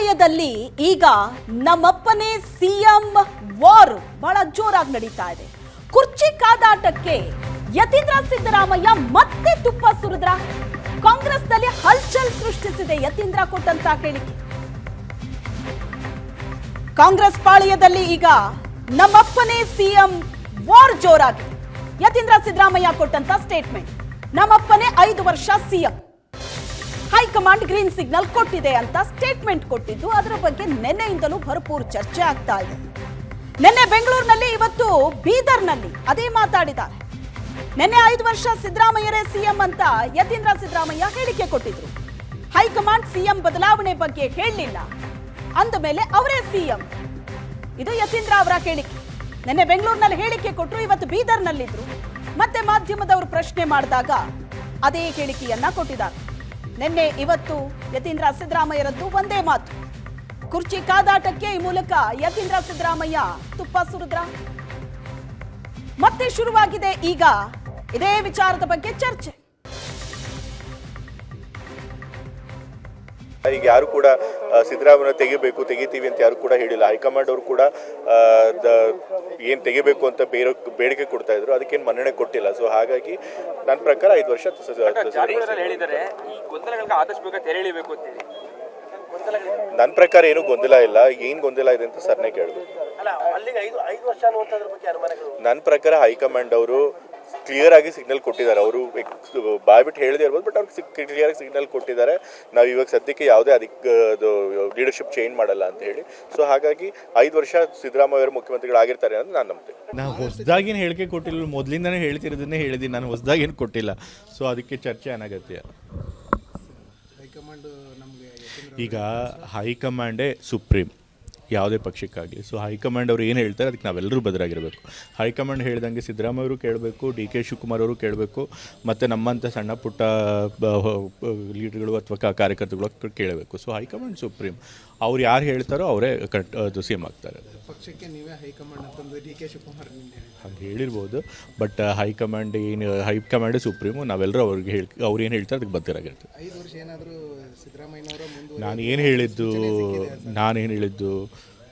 ಪಾಳೆಯದಲ್ಲಿ ಈಗ ನಮ್ಮಪ್ಪನೇ CM war ಬಹಳ ಜೋರಾಗಿ ನಡೀತಾ ಇದೆ. ಕುರ್ಚಿ ಕಾದಾಟಕ್ಕೆ ಯತೀಂದ್ರ ಸಿದ್ದರಾಮಯ್ಯ ಮತ್ತೆ ತುಪ್ಪ ಸುರಿದ್ರ ಕಾಂಗ್ರೆಸ್ನಲ್ಲಿ ಹಲ್ಚಲ್ ಸೃಷ್ಟಿಸಿದೆ ಯತೀಂದ್ರ ಕೊಟ್ಟಂತ ಹೇಳಿಕೆ. ಕಾಂಗ್ರೆಸ್ ಪಾಳೆಯದಲ್ಲಿ ಈಗ ನಮ್ಮಪ್ಪನೇ ಸಿಎಂ ವಾರ್ ಜೋರಾಗಿದೆ. ಯತೀಂದ್ರ ಸಿದ್ದರಾಮಯ್ಯ ಕೊಟ್ಟಂತ ಸ್ಟೇಟ್ಮೆಂಟ್, ನಮ್ಮಪ್ಪನೇ 5 ವರ್ಷ ಸಿಎಂ, ಹೈಕಮಾಂಡ್ ಗ್ರೀನ್ ಸಿಗ್ನಲ್ ಕೊಟ್ಟಿದೆ ಅಂತ ಸ್ಟೇಟ್ಮೆಂಟ್ ಕೊಟ್ಟಿದ್ದು. ಅದರ ಬಗ್ಗೆ ನಿನ್ನೆಯಿಂದಲೂ ಭರಪೂರ್ ಚರ್ಚೆ ಆಗ್ತಾ ಇದೆ. ನಿನ್ನೆ ಬೆಂಗಳೂರಿನಲ್ಲಿ, ಇವತ್ತು ಬೀದರ್ನಲ್ಲಿ ಅದೇ ಮಾತಾಡಿದ್ದಾರೆ. ನಿನ್ನೆ 5 ವರ್ಷ ಸಿದ್ದರಾಮಯ್ಯರೇ ಸಿಎಂ ಅಂತ ಯತೀಂದ್ರ ಸಿದ್ದರಾಮಯ್ಯ ಹೇಳಿಕೆ ಕೊಟ್ಟಿದ್ರು. ಹೈಕಮಾಂಡ್ ಸಿಎಂ ಬದಲಾವಣೆ ಬಗ್ಗೆ ಹೇಳಲಿಲ್ಲ, ಅಂದ ಮೇಲೆ ಅವರೇ ಸಿಎಂ. ಇದು ಯತೀಂದ್ರ ಅವರ ಹೇಳಿಕೆ. ನಿನ್ನೆ ಬೆಂಗಳೂರಿನಲ್ಲಿ ಹೇಳಿಕೆ ಕೊಟ್ಟರು, ಇವತ್ತು ಬೀದರ್ನಲ್ಲಿದ್ರು. ಮತ್ತೆ ಮಾಧ್ಯಮದವರು ಪ್ರಶ್ನೆ ಮಾಡಿದಾಗ ಅದೇ ಹೇಳಿಕೆಯನ್ನ ಕೊಟ್ಟಿದ್ದಾರೆ. ನಿನ್ನೆ ಇವತ್ತು ಯತೀಂದ್ರ ಸಿದ್ದರಾಮಯ್ಯರದ್ದು ಒಂದೇ ಮಾತು. ಕುರ್ಚಿ ಕಾದಾಟಕ್ಕೆ ಈ ಮೂಲಕ ಯತೀಂದ್ರ ಸಿದ್ದರಾಮಯ್ಯ ತುಪ್ಪ ಸುರಿದ್ರ. ಮತ್ತೆ ಶುರುವಾಗಿದೆ ಈಗ ಇದೇ ವಿಚಾರದ ಬಗ್ಗೆ ಚರ್ಚೆ. ಈಗ ಯಾರು ಕೂಡ ಸಿದ್ದರಾಮಯ್ಯ ತೆಗಿತೀವಿ ಅಂತ ಯಾರು ಕೂಡ ಹೇಳಿಲ್ಲ. ಹೈಕಮಾಂಡ್ ಅವರು ಕೂಡ ಏನ್ ತೆಗಿಬೇಕು ಅಂತ ಬೇಡಿಕೆ ಕೊಡ್ತಾ ಇದ್ರು, ಅದಕ್ಕೇನು ಮನ್ನಣೆ ಕೊಟ್ಟಿಲ್ಲ. ಸೊ ಹಾಗಾಗಿ ನನ್ನ ಪ್ರಕಾರ 5 ವರ್ಷ ನನ್ನ ಪ್ರಕಾರ ಏನು ಗೊಂದಲ ಇಲ್ಲ. ಏನ್ ಗೊಂದಲ ಇದೆ ಅಂತ ಸರ್ನೇ ಕೇಳಬೇಕು. ನನ್ನ ಪ್ರಕಾರ ಹೈಕಮಾಂಡ್ ಅವರು ಕ್ಲಿಯರ್ ಆಗಿ ಸಿಗ್ನಲ್ ಕೊಟ್ಟಿದ್ದಾರೆ. ಅವರು ಬಾಯ್ಬಿಟ್ಟು ಹೇಳದೇ ಇರ್ಬೋದು, ಬಟ್ ಅವ್ರಿಗೆ ಕ್ಲಿಯರ್ ಆಗಿ ಸಿಗ್ನಲ್ ಕೊಟ್ಟಿದ್ದಾರೆ. ನಾವು ಇವಾಗ ಸದ್ಯಕ್ಕೆ ಯಾವುದೇ ಲೀಡರ್ಶಿಪ್ ಚೇಂಜ್ ಮಾಡಲ್ಲ ಅಂತ ಹೇಳಿ. ಸೊ ಹಾಗಾಗಿ 5 ವರ್ಷ ಸಿದ್ದರಾಮಯ್ಯ ಅವರು ಮುಖ್ಯಮಂತ್ರಿಗಳಾಗಿರ್ತಾರೆ ಅಂತ ನಾನು ನಂಬ್ತೇನೆ. ನಾವು ಹೊಸದಾಗೇನು ಹೇಳಿಕೆ ಕೊಟ್ಟಿಲ್ಲ, ಮೊದಲಿಂದನೇ ಹೇಳ್ತಿರೋದನ್ನೇ ಹೇಳಿದ್ದೀನಿ. ನಾನು ಹೊಸದಾಗೇನು ಕೊಟ್ಟಿಲ್ಲ. ಸೊ ಅದಕ್ಕೆ ಚರ್ಚೆ ಅನಗತ್ಯ. ಈಗ ಹೈಕಮಾಂಡೇ ಸುಪ್ರೀಂ ಯಾವುದೇ ಪಕ್ಷಕ್ಕಾಗಲಿ. ಸೊ ಹೈಕಮಾಂಡ್ ಅವರು ಏನು ಹೇಳ್ತಾರೆ ಅದಕ್ಕೆ ನಾವೆಲ್ಲರೂ ಬದಲಾಗಿರಬೇಕು. ಹೈಕಮಾಂಡ್ ಹೇಳ್ದಂಗೆ ಸಿದ್ದರಾಮಯ್ಯ ಅವರು ಕೇಳಬೇಕು, DK ಶಿವಕುಮಾರ್ ಅವರು ಕೇಳಬೇಕು, ಮತ್ತು ನಮ್ಮಂಥ ಸಣ್ಣ ಪುಟ್ಟ ಲೀಡರ್ಗಳು ಅಥವಾ ಕಾರ್ಯಕರ್ತರುಗಳು ಕೇಳಬೇಕು. So high command supreme. ಅವ್ರು ಯಾರು ಹೇಳ್ತಾರೋ ಅವರೇ ಅದು CM ಆಗ್ತಾರೆ. ಪಕ್ಷಕ್ಕೆ ನೀವೇ ಹೈಕಮಾಂಡ್ ಅಂತಂದು DK ಶಿವಕುಮಾರ್ ಹಾಗೆ ಹೇಳಿರ್ಬೋದು, ಬಟ್ ಹೈಕಮಾಂಡೇ ಸುಪ್ರೀಮು. ನಾವೆಲ್ಲರೂ ಅವ್ರು ಏನು ಹೇಳ್ತಾರೆ ಅದಕ್ಕೆ ಬದ್ಧರಾಗಿರ್ತೀವಿ. 5 ವರ್ಷ ಏನಾದರೂ ಸಿದ್ದರಾಮಯ್ಯನವರ ನಾನೇನು ಹೇಳಿದ್ದು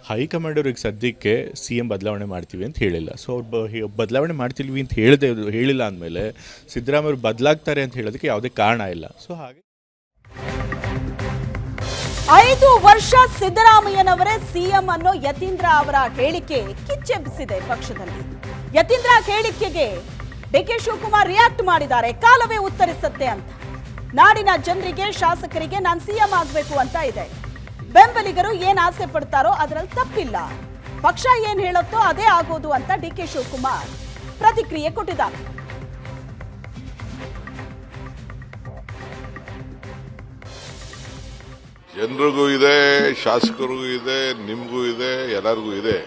ಹೈಕಮಾಂಡ್ ಅವ್ರಿಗೆ ಸದ್ಯಕ್ಕೆ CM ಬದಲಾವಣೆ ಮಾಡ್ತೀವಿ ಅಂತ ಹೇಳಿಲ್ಲ. ಸೊ ಅವ್ರು ಬದಲಾವಣೆ ಮಾಡ್ತೀವಿ ಅಂತ ಹೇಳಿಲ್ಲ ಅಂದಮೇಲೆ ಸಿದ್ದರಾಮಯ್ಯ ಅವರು ಬದಲಾಗ್ತಾರೆ ಅಂತ ಹೇಳೋದಕ್ಕೆ ಯಾವುದೇ ಕಾರಣ ಇಲ್ಲ. ಸೊ ಹಾಗೆ 5 ವರ್ಷ ಸಿದ್ದರಾಮಯ್ಯನವರೇ ಸಿಎಂ ಅನ್ನೋ ಯತೀಂದ್ರ ಅವರ ಹೇಳಿಕೆ ಕಿಚ್ಚೆಬ್ಬಿಸಿದೆ ಪಕ್ಷದಲ್ಲಿ. ಯತೀಂದ್ರ ಹೇಳಿಕೆಗೆ DK ಶಿವಕುಮಾರ್ ರಿಯಾಕ್ಟ್ ಮಾಡಿದ್ದಾರೆ, ಕಾಲವೇ ಉತ್ತರಿಸುತ್ತೆ ಅಂತ. ನಾಡಿನ ಜನರಿಗೆ, ಶಾಸಕರಿಗೆ ನಾನು ಸಿಎಂ ಆಗಬೇಕು ಅಂತ ಇದೆ. ಬೆಂಬಲಿಗರು ಏನ್ ಆಸೆ ಪಡ್ತಾರೋ ಅದರಲ್ಲಿ ತಪ್ಪಿಲ್ಲ. ಪಕ್ಷ ಏನ್ ಹೇಳುತ್ತೋ ಅದೇ ಆಗೋದು ಅಂತ DK ಶಿವಕುಮಾರ್ ಪ್ರತಿಕ್ರಿಯೆ ಕೊಟ್ಟಿದ್ದಾರೆ. ಜನರಿಗೂ ಇದೆ, ಶಾಸಕರಿಗೂ ಇದೆ, ನಿಮಗೂ ಇದೆ, ಎಲ್ಲರಿಗೂ ಇದೆ.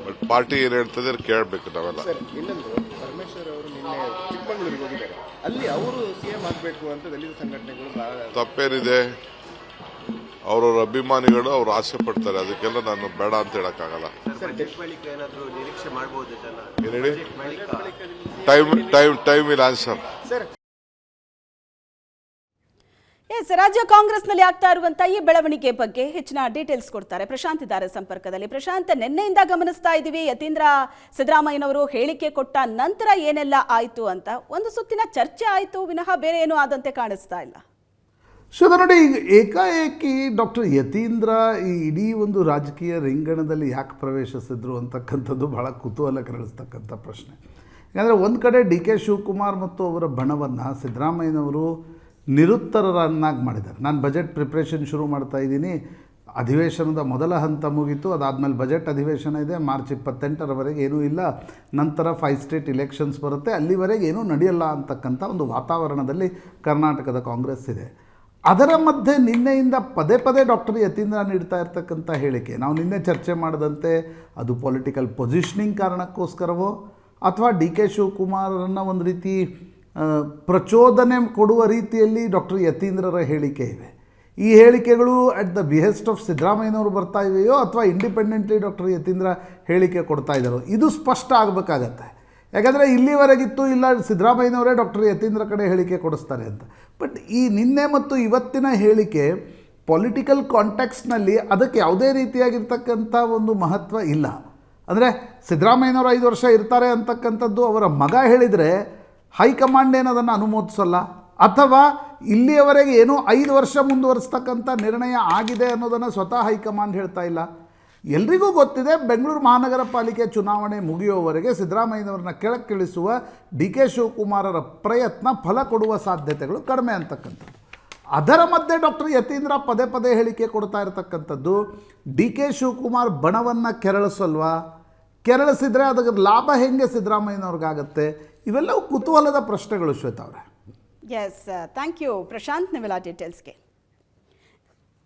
ಬಟ್ ಪಾರ್ಟಿ ಏನ್ ಹೇಳ್ತದೆ ಕೇಳಬೇಕು ನಾವೆಲ್ಲ. ಇನ್ನೊಂದು, ಪರಮೇಶ್ವರ್ ಅವರು ನಿನ್ನೆ ಚಿಕ್ಕಮಗಳೂರಿಗೆ ಹೋಗಿದ್ದಾರೆ. ಅಲ್ಲಿ ಅವರು ಸಿಎಂ ಆಗಬೇಕು ಅಂತ ದಲಿತ ಸಂಘಟನೆಗಳು ತಪ್ಪೇನಿದೆ. ಅವ್ರವ್ರ ಅಭಿಮಾನಿಗಳು ಅವ್ರು ಆಸೆ ಪಡ್ತಾರೆ, ಅದಕ್ಕೆಲ್ಲ ನಾನು ಬೇಡ ಅಂತ ಹೇಳಕ್ಕಾಗಲ್ಲ. Time will answer. ಎಸ್, ರಾಜ್ಯ ಕಾಂಗ್ರೆಸ್ನಲ್ಲಿ ಆಗ್ತಾ ಇರುವಂತಹ ಈ ಬೆಳವಣಿಗೆ ಬಗ್ಗೆ ಹೆಚ್ಚಿನ ಡೀಟೇಲ್ಸ್ ಕೊಡ್ತಾರೆ ಪ್ರಶಾಂತ್ ಇದ್ದಾರೆ ಸಂಪರ್ಕದಲ್ಲಿ. ಪ್ರಶಾಂತ್, ನಿನ್ನೆಯಿಂದ ಗಮನಿಸ್ತಾ ಇದ್ದೀವಿ ಯತೀಂದ್ರ ಸಿದ್ದರಾಮಯ್ಯನವರು ಹೇಳಿಕೆ ಕೊಟ್ಟ ನಂತರ ಏನೆಲ್ಲ ಆಯಿತು ಅಂತ. ಒಂದು ಸುತ್ತಿನ ಚರ್ಚೆ ಆಯಿತು ವಿನಃ ಬೇರೆ ಏನೂ ಆದಂತೆ ಕಾಣಿಸ್ತಾ ಇಲ್ಲ. ಸೊ ನೋಡಿ, ಏಕಾಏಕಿ ಡಾಕ್ಟರ್ ಯತೀಂದ್ರ ಈ ಇಡೀ ಒಂದು ರಾಜಕೀಯ ರಿಂಗಣದಲ್ಲಿ ಯಾಕೆ ಪ್ರವೇಶಿಸಿದ್ರು ಅಂತಕ್ಕಂಥದ್ದು ಬಹಳ ಕುತೂಹಲ ಕೆರಳಿಸ್ತಕ್ಕಂಥ ಪ್ರಶ್ನೆ. ಯಾಕಂದರೆ ಒಂದು ಕಡೆ DK ಶಿವಕುಮಾರ್ ಮತ್ತು ಅವರ ಬಣವನ್ನು ಸಿದ್ದರಾಮಯ್ಯನವರು ನಿರುತ್ತರರನ್ನಾಗಿ ಮಾಡಿದ್ದಾರೆ. ನಾನು ಬಜೆಟ್ ಪ್ರಿಪ್ರೇಷನ್ ಶುರು ಮಾಡ್ತಾ ಇದ್ದೀನಿ, ಅಧಿವೇಶನದ ಮೊದಲ ಹಂತ ಮುಗೀತು, ಅದಾದಮೇಲೆ ಬಜೆಟ್ ಅಧಿವೇಶನ ಇದೆ, ಮಾರ್ಚ್ 28ರವರೆಗೆ ಏನೂ ಇಲ್ಲ, ನಂತರ 5 ಸ್ಟೇಟ್ ಇಲೆಕ್ಷನ್ಸ್ ಬರುತ್ತೆ, ಅಲ್ಲಿವರೆಗೆ ಏನೂ ನಡೆಯಲ್ಲ ಅಂತಕ್ಕಂಥ ಒಂದು ವಾತಾವರಣದಲ್ಲಿ ಕರ್ನಾಟಕದ ಕಾಂಗ್ರೆಸ್ ಇದೆ. ಅದರ ಮಧ್ಯೆ ನಿನ್ನೆಯಿಂದ ಪದೇ ಪದೇ ಡಾಕ್ಟರ್ ಯತೀಂದ್ರ ನೀಡ್ತಾ ಇರ್ತಕ್ಕಂಥ ಹೇಳಿಕೆ, ನಾವು ನಿನ್ನೆ ಚರ್ಚೆ ಮಾಡಿದಂತೆ ಅದು ಪೊಲಿಟಿಕಲ್ ಪೊಸಿಷನಿಂಗ್ ಕಾರಣಕ್ಕೋಸ್ಕರವೋ ಅಥವಾ DK ಶಿವಕುಮಾರನ್ನು ಒಂದು ರೀತಿ ಪ್ರಚೋದನೆ ಕೊಡುವ ರೀತಿಯಲ್ಲಿ ಡಾಕ್ಟರ್ ಯತೀಂದ್ರರ ಹೇಳಿಕೆ ಇವೆ. ಈ ಹೇಳಿಕೆಗಳು ಅಟ್ ದ ಬಿಹೆಸ್ಟ್ ಆಫ್ ಸಿದ್ದರಾಮಯ್ಯನವರು ಬರ್ತಾ ಇವೆಯೋ ಅಥವಾ ಇಂಡಿಪೆಂಡೆಂಟ್ಲಿ ಡಾಕ್ಟರ್ ಯತೀಂದ್ರ ಹೇಳಿಕೆ ಕೊಡ್ತಾ ಇದ್ದಾರೋ ಇದು ಸ್ಪಷ್ಟ ಆಗಬೇಕಾಗತ್ತೆ. ಯಾಕಂದರೆ ಇಲ್ಲಿವರೆಗಿತ್ತು ಇಲ್ಲ ಸಿದ್ದರಾಮಯ್ಯನವರೇ ಡಾಕ್ಟರ್ ಯತೀಂದ್ರ ಕಡೆ ಹೇಳಿಕೆ ಕೊಡಿಸ್ತಾರೆ ಅಂತ. ಬಟ್ ಈ ನಿನ್ನೆ ಮತ್ತು ಇವತ್ತಿನ ಹೇಳಿಕೆ ಪೊಲಿಟಿಕಲ್ ಕಾಂಟೆಕ್ಸ್ನಲ್ಲಿ ಅದಕ್ಕೆ ಯಾವುದೇ ರೀತಿಯಾಗಿರ್ತಕ್ಕಂಥ ಒಂದು ಮಹತ್ವ ಇಲ್ಲ. ಅಂದರೆ ಸಿದ್ದರಾಮಯ್ಯನವರು 5 ವರ್ಷ ಇರ್ತಾರೆ ಅಂತಕ್ಕಂಥದ್ದು ಅವರ ಮಗ ಹೇಳಿದರೆ ಹೈಕಮಾಂಡ್ ಏನದನ್ನು ಅನುಮೋದಿಸಲ್ಲ, ಅಥವಾ ಇಲ್ಲಿಯವರೆಗೆ ಏನೋ 5 ವರ್ಷ ಮುಂದುವರಿಸ್ತಕ್ಕಂಥ ನಿರ್ಣಯ ಆಗಿದೆ ಅನ್ನೋದನ್ನು ಸ್ವತಃ ಹೈಕಮಾಂಡ್ ಹೇಳ್ತಾ ಇಲ್ಲ. ಎಲ್ರಿಗೂ ಗೊತ್ತಿದೆ, ಬೆಂಗಳೂರು ಮಹಾನಗರ ಪಾಲಿಕೆ ಚುನಾವಣೆ ಮುಗಿಯುವವರೆಗೆ ಸಿದ್ದರಾಮಯ್ಯನವ್ರನ್ನ ಕೆಳಕ್ಕಿಳಿಸುವ ಡಿ ಕೆ ಶಿವಕುಮಾರರ ಪ್ರಯತ್ನ ಫಲ ಕೊಡುವ ಸಾಧ್ಯತೆಗಳು ಕಡಿಮೆ ಅಂತಕ್ಕಂಥದ್ದು. ಅದರ ಮಧ್ಯೆ ಡಾಕ್ಟರ್ ಯತೀಂದ್ರ ಪದೇ ಪದೇ ಹೇಳಿಕೆ ಕೊಡ್ತಾ ಇರತಕ್ಕಂಥದ್ದು, ಡಿ ಕೆ ಶಿವಕುಮಾರ್ ಬಣವನ್ನು ಕೆರಳಿಸಲ್ವಾ, ಕೆರಳಿಸಿದರೆ ಅದರ ಲಾಭ ಹೆಂಗೆ ಸಿದ್ದರಾಮಯ್ಯನವ್ರಿಗಾಗತ್ತೆ? ಇವೆಲ್ಲವೂ ಕುತೂಹಲದ ಪ್ರಶ್ನೆಗಳು ಶ್ವೇತಾ ಅವರೇ. ಎಸ್, ಥ್ಯಾಂಕ್ ಯು ಪ್ರಶಾಂತ್, ನಿಮ್ಮೆಲ್ಲ ಡೀಟೇಲ್ಸ್ಗೆ.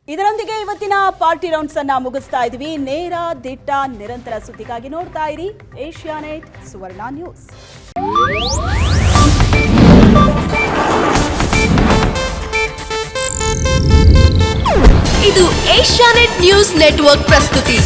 ಇದರೊಂದಿಗೆ ಇವತ್ತಿನ ಪಾರ್ಟಿ ರೌಂಡ್ಸ್ ಅನ್ನ ಮುಗಿಸ್ತಾ ಇದ್ವಿ. ನೇರ ದಿಟ್ಟ ನಿರಂತರ ಸುದ್ದಿಗಾಗಿ ನೋಡ್ತಾ ಇರಿ ಏಷ್ಯಾನೆಟ್ ಸುವರ್ಣ ನ್ಯೂಸ್. ಇದು ಏಷ್ಯಾನೆಟ್ ನ್ಯೂಸ್ ನೆಟ್ವರ್ಕ್ ಪ್ರಸ್ತುತಿ.